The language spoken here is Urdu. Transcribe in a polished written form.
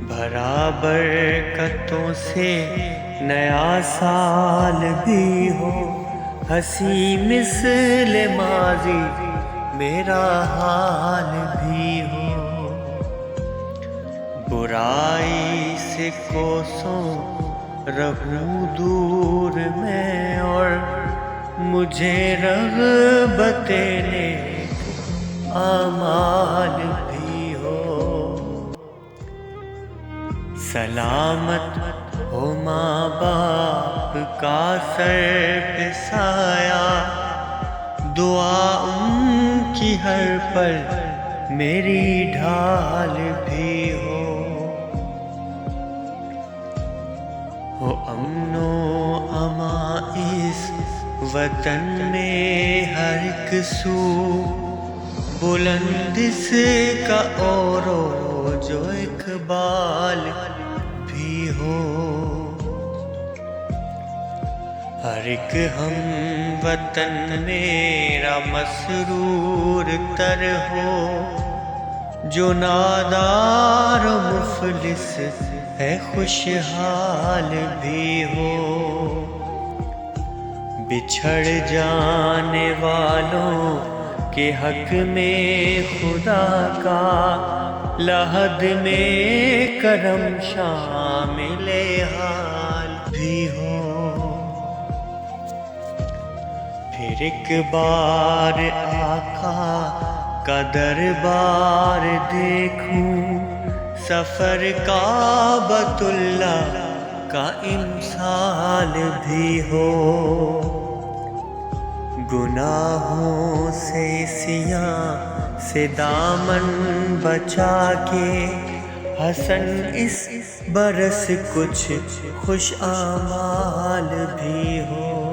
بھرا برکتوں سے نیا سال بھی ہو، ہنسی مثل ماضی میرا حال بھی ہو، برائی سے کوسوں رہوں دور میں اور مجھے رغبت نیک اعمال بھی ہو، سلامت ہو ماں باپ کا سر پہ سایہ، دعا ان کی ہر پل میری ڈھال بھی ہو امن و امان اس وطن میں ہر ایک سو، بلند اس کا اور جو اقبال بھی ہو، ہر ایک ہم وطن میرا مسرور تر ہو، جو نادار و مفلس ہے خوشحال بھی ہو، بچھڑ جانے والوں کے حق میں خدا کا لحد میں کرم شامل حال بھی ہو، پھر ایک بار آقا کا دربار دیکھوں، سفر کعبۃ اللہ کا امسال بھی ہو، گناہوں سے سیاہ سے دامن بچا کے حسن اس برس کچھ خوش اعمال بھی ہو۔